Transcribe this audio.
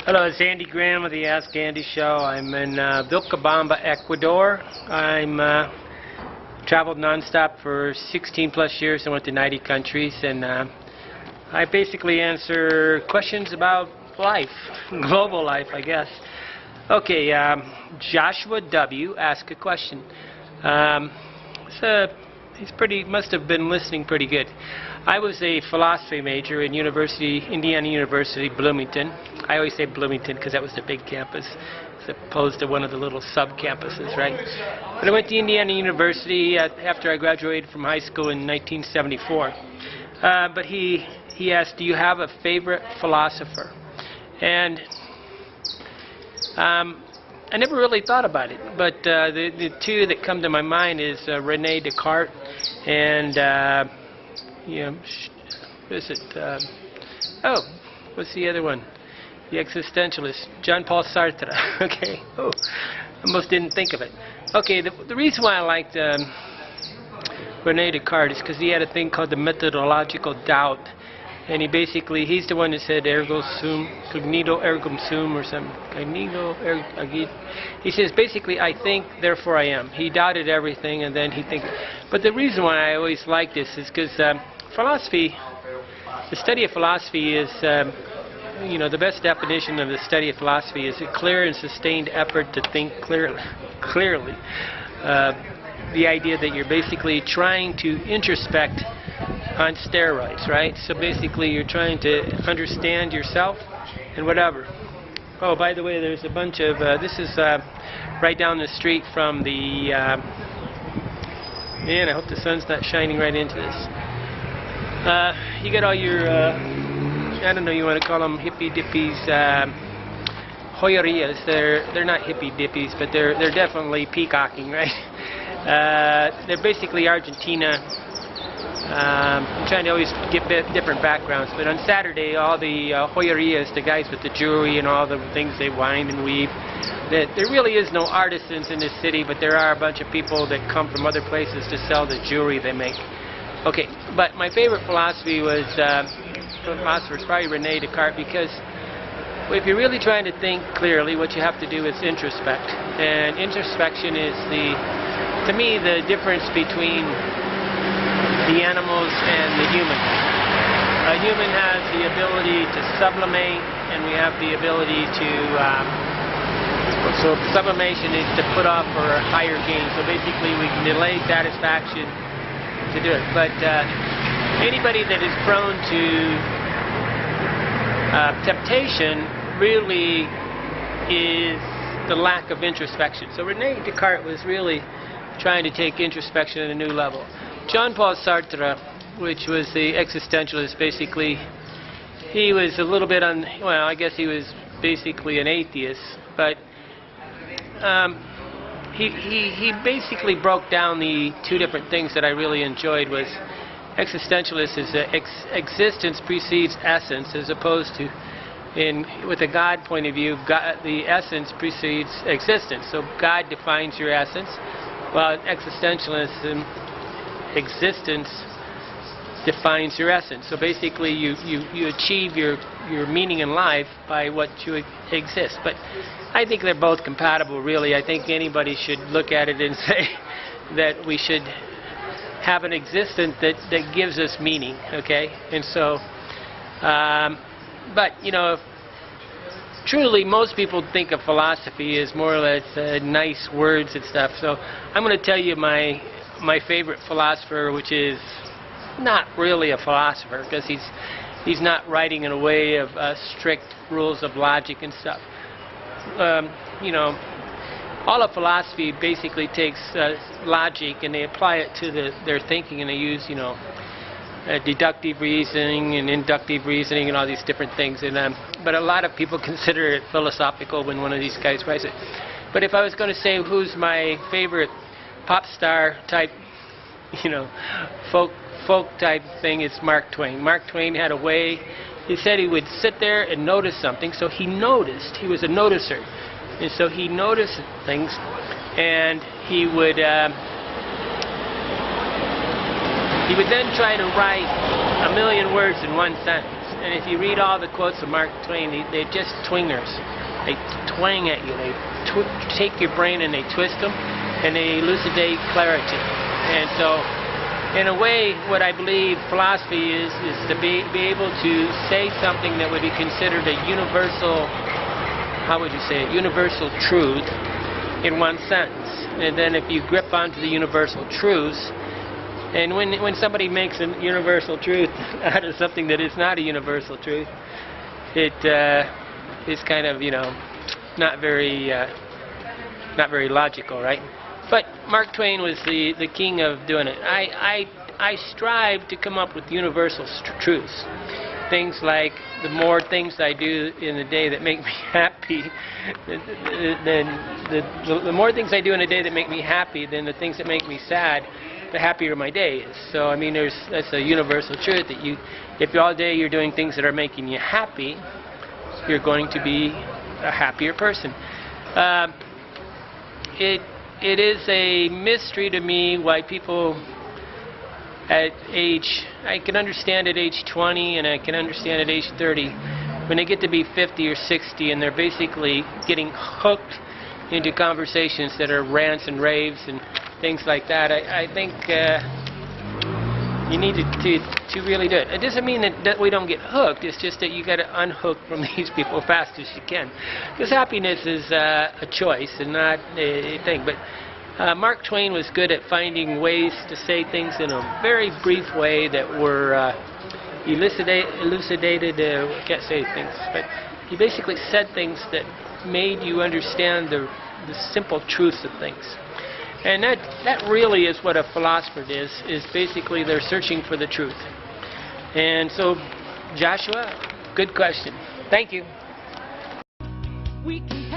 Hello, it's Andy Graham of the Ask Andy Show. I'm in Vilcabamba, Ecuador. I'm traveled nonstop for 16 plus years. I went to 90 countries, and I basically answer questions about life, global life, I guess. Okay, Joshua W. asked a question. Must have been listening pretty good. I was a philosophy major in Indiana University, Bloomington. I always say Bloomington because that was the big campus, as opposed to one of the little sub-campuses, right? But I went to Indiana University after I graduated from high school in 1974. But he asked, do you have a favorite philosopher? And I never really thought about it, but the two that come to my mind is René Descartes and what is it? What's the other one? The existentialist, Jean-Paul Sartre. Okay. Oh, almost didn't think of it. Okay, the reason why I liked René Descartes is because he had a thing called the methodological doubt. And he's the one that said ergo sum, cognito ergo sum, or something. Cognito ergo agit. He says basically, I think, therefore I am. He doubted everything, and then he thinks. But the reason why I always like this is because philosophy, the study of philosophy is, the best definition of the study of philosophy is a clear and sustained effort to think clearly. The idea that you're basically trying to introspect on steroids, right? So basically you're trying to understand yourself and whatever. Oh, by the way, there's a bunch of, this is right down the street from the, man, I hope the sun's not shining right into this. You got all your, I don't know, you want to call them hippie-dippies, joyerias. They're not hippie-dippies, but they're definitely peacocking, right? They're basically Argentina. I'm trying to always get different backgrounds, but on Saturday, all the joyerias, the guys with the jewelry and all the things they wind and weave, there really is no artisans in this city, but there are a bunch of people that come from other places to sell the jewelry they make. Okay, but my favorite philosopher was probably René Descartes, because if you're really trying to think clearly, what you have to do is introspect. And introspection is, to me, the difference between the animals and the human. A human has the ability to sublimate, and we have the ability to, so sublimation is to put off for a higher gain. So basically we can delay satisfaction to do it. But anybody that is prone to temptation really is the lack of introspection. So René Descartes was really trying to take introspection at a new level. Jean-Paul Sartre, which was the existentialist, basically, he was a little bit I guess he was basically an atheist, but he basically broke down the two different things that I really enjoyed. Was existentialist is existence precedes essence, as opposed to, with a God point of view, the essence precedes existence. So God defines your essence, while existentialism, existence defines your essence. So basically you achieve your meaning in life by what you exist. But I think they're both compatible, really. I think anybody should look at it and say that we should have an existence that gives us meaning, okay? And so, but, truly most people think of philosophy as more or less nice words and stuff. So I'm going to tell you my favorite philosopher, which is not really a philosopher, because he's not writing in a way of strict rules of logic and stuff. All of philosophy basically takes logic and they apply it to their thinking, and they use deductive reasoning and inductive reasoning and all these different things. And but a lot of people consider it philosophical when one of these guys writes it. But if I was going to say who's my favorite pop star type, folk type thing, it's Mark Twain. Mark Twain had a way. He said he would sit there and notice something. So he noticed. He was a noticer, and so he noticed things, and he would then try to write a million words in one sentence. And if you read all the quotes of Mark Twain, they're just twingers. They twang at you. They take your brain and they twist them, and they elucidate clarity. And so, in a way, what I believe philosophy is to be able to say something that would be considered a universal, how would you say it, universal truth in one sentence. And then if you grip onto the universal truths, and when somebody makes a universal truth out of something that is not a universal truth, it is kind of, not very logical, right? But Mark Twain was the king of doing it. I strive to come up with universal truths. Things like the more things I do in a day that make me happy, the more things I do in a day that make me happy than the things that make me sad, the happier my day is. So I mean, that's a universal truth that if all day you're doing things that are making you happy, you're going to be a happier person. It is a mystery to me why people at age, I can understand at age 20 and I can understand at age 30, when they get to be 50 or 60 and they're basically getting hooked into conversations that are rants and raves and things like that. I think you need to really do it. It doesn't mean that we don't get hooked. It's just that you got to unhook from these people as fast as you can. Because happiness is a choice and not a thing. But Mark Twain was good at finding ways to say things in a very brief way that were elucidated. I can't say things, but he basically said things that made you understand the simple truths of things. And that really is what a philosopher is basically they're searching for the truth. And so, Joshua, good question. Thank you. We can